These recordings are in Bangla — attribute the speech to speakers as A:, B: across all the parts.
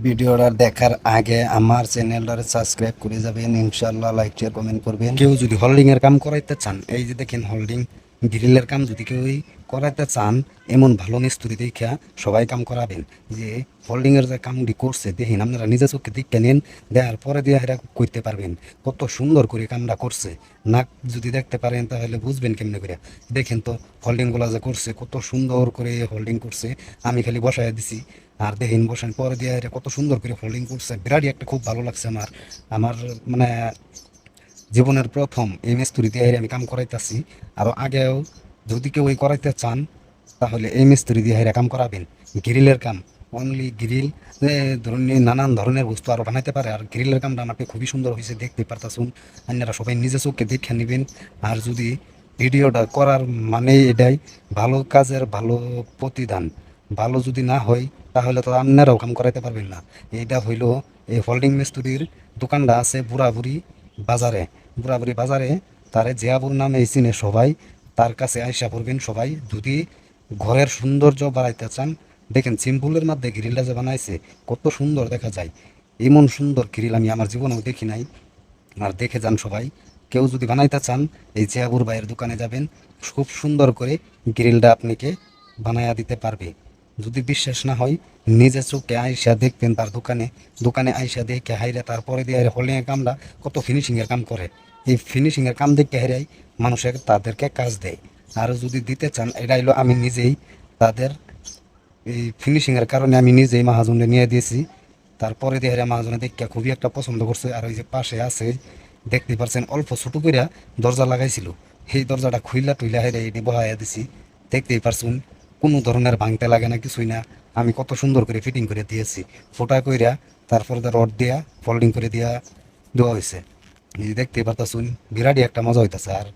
A: ভিডিওটা দেখার আগে আমার চ্যানেলটা সাবস্ক্রাইব করে যাবেন, ইনশাআল্লাহ লাইক শেয়ার কমেন্ট করবেন। কেউ যদি হোল্ডিং এর কাম করাইতে চান, এই যে দেখেন হোল্ডিং গ্রিলের কাম যদি কেউ করাইতে চান, এমন ভালো মিস্ত্রি দেখা সবাই কাম করাবেন। যে হোল্ডিং এর যে কামটি করছে দেখেন, আপনারা নিজে চোখে দেখে নেন, দেওয়ার পরে দিয়ে এটা করতে পারবেন। কত সুন্দর করে কামটা করছে, না যদি দেখতে পারেন তাহলে বুঝবেন কেমনে করে। দেখেন তো হোল্ডিং গুলা যে করছে, কত সুন্দর করে হোল্ডিং করছে। আমি খালি বসায় দিছি, আর দেখেন বসেন পরে দিয়ে এটা কত সুন্দর করে হোল্ডিং করছে। বিরাটই একটা খুব ভালো লাগছে আমার। আমার মানে জীবনের প্রথম এই মিস্ত্রি দিয়ে আমি কাম করাইতেছি। আরও আগেও যদি কেউ এই করাইতে চান, তাহলে এই মিস্ত্রি দিয়ে কাম করাবেন। গ্রিলের কাম, অনলি গ্রিল, ধরুন নানান ধরনের বস্তু আরও বানাইতে পারে। আর গ্রিলের কামটা আমাকে খুবই সুন্দর হয়েছে, দেখতে পারতাছুন। আপনারা সবাই নিজে চোখে দেখে নেবেন। আর যদি ভিডিওটা করার মানে এটাই, ভালো কাজের ভালো প্রতিদান। ভালো যদি না হয় তাহলে তো আপনারাও কাম করাইতে পারবেন না। এইটা হইল এই হোল্ডিং মিস্ত্রির দোকানটা আছে বুড়াবুড়ি বাজারে। বুড়াবুড়ি বাজারে তারে জিয়াবুর নামে চিনে সবাই। তার কাছে আইসা পড়বেন সবাই যদি ঘরের সৌন্দর্য বাড়াইতে চান। দেখেন সিম্পলের মধ্যে গ্রিলটা যে বানাইছে, কত সুন্দর দেখা যায়। এমন সুন্দর গ্রিল আমি আমার জীবনেও দেখি নাই। আর দেখে যান সবাই। কেউ যদি বানাইতে চান, এই জিয়াবুর ভাইয়ের দোকানে যাবেন, খুব সুন্দর করে গ্রিলটা আপনাকে বানায়া দিতে পারবে। যদি বিশ্বাস না হয়, নিজে চোখে আইসা দেখবেন তার দোকানে। দোকানে আইসা দেখে হাইরে তারপরে দিয়ে হোল্ডিং এর কামটা কত ফিনিশিং এর কাম করে। এই ফিনিশিং এর কাম দেখে হাইরাই মানুষের তাদেরকে কাজ দেয়। আর যদি দিতে চান, এটা হলো আমি নিজেই তাদের এই ফিনিশিং এর কারণে আমি নিজেই মাহাজনে নিয়ে দিয়েছি। তারপরে দিয়ে মাহাজনে দেখে খুবই একটা পছন্দ করছে। আর ওই যে পাশে আছে দেখতে পারছেন, অল্প ছোট কইরা দরজা লাগাইছিল, সেই দরজাটা খুইলা টুইলা হেরে এটি বহাইয়া দিছি। দেখতেই পারছুন, কোনো ধরনের ভাঙতে লাগে না, কিছুই না। আমি কত সুন্দর করে ফিটিং করে দিয়েছি, ফোটা কইরা। তারপরে রড দিয়া ফোল্ডিং করে দিয়া দেওয়া হয়েছে। এই যে দেখতেই পারতাছুন, বিরাটই একটা মজা হইতাছে। আর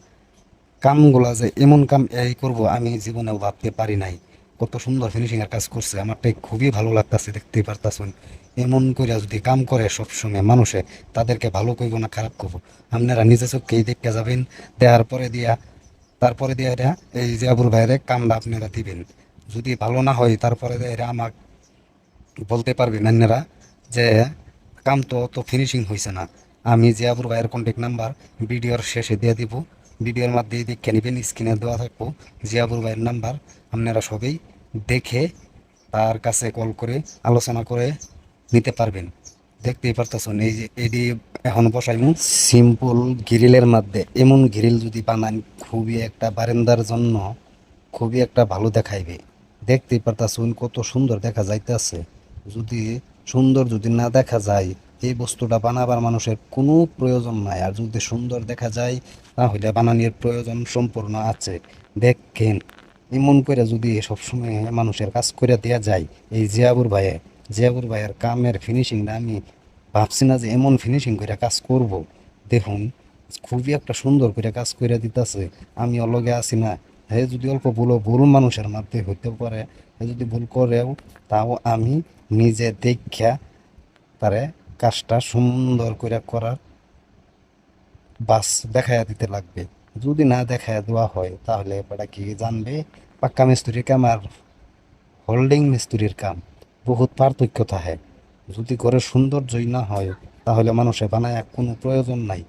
A: কামগুলা যে এমন কাম এই করব আমি জীবনেও ভাবতে পারি নাই। কত সুন্দর ফিনিশিং এর কাজ করছে, আমারটাই খুবই ভালো লাগতাছে। দেখতেই পারতাছুন, এমন করে যদি কাম করে সবসময় মানুষে, তাদেরকে ভালো কইব না খারাপ করবো, আপনারা নিজে চোখেই দেখতে যাবেন। দেওয়ার পরে দিয়া তারপরে দিয়ে এটা এই যে আবুর ভাইয়ের কামটা আপনারা দিবেন। যদি ভালো না হয় তারপরে এটা আমাকে বলতে পারবেন আপনারা যে কাম তো অত ফিনিশিং হয়েছে না। আমি জিয়াবুর ভাইয়ের কন্ট্যাক্ট নাম্বার ভিডিওর শেষে দিয়ে দিব। ভিডিওর মধ্যে দেখে নেবেন, স্ক্রিনে দেওয়া থাকবো জিয়াবুর ভাইয়ের নাম্বার। আপনারা সবাই দেখে তার কাছে কল করে আলোচনা করে নিতে পারবেন। দেখতেই পারতেছেন, এই যে এডি এখন বসাইমু সিম্পল গ্রিলের মধ্যে। এমন গ্রিল যদি বানান, খুবই একটা বারান্দার জন্য খুবই একটা ভালো দেখাইবে। দেখতেই পারতাছুন কত সুন্দর দেখা যাইতেছে। যদি সুন্দর যদি না দেখা যায়, এই বস্তুটা বানাবার মানুষের কোনো প্রয়োজন নাই। আর যদি সুন্দর দেখা যায়, তাহলে বানানোর প্রয়োজন সম্পূর্ণ আছে। দেখেন, এমন করে যদি সবসময় মানুষের কাজ করে দেওয়া যায়, এই জিয়াবুর ভাইয়ের কামের ফিনিশিংটা আমি ভাবছি না যে এমন ফিনিশিং করে কাজ করব। দেখুন, খুবই একটা সুন্দর করে কাজ করে দিতেছে। আমি অলগে আছি না। হে যদি অল্প ভুল মানুষের মধ্যে হইতে পারে, হে যদি ভুল করেও, তাও আমি নিজে দেখা তারে কাজটা সুন্দর করে করার বাস দেখাইয়া দিতে লাগবে। যদি না দেখাইয়া দেওয়া হয়, তাহলে এবারে কি জানবে পাক্কা মিস্ত্রির কাম আর হোল্ডিং মিস্ত্রির কাম বহুত পার্থক্য থাকে। যদি ঘরের সৌন্দর্যই না হয়, তাহলে মানুষে বানায় কোনো প্রয়োজন নাই।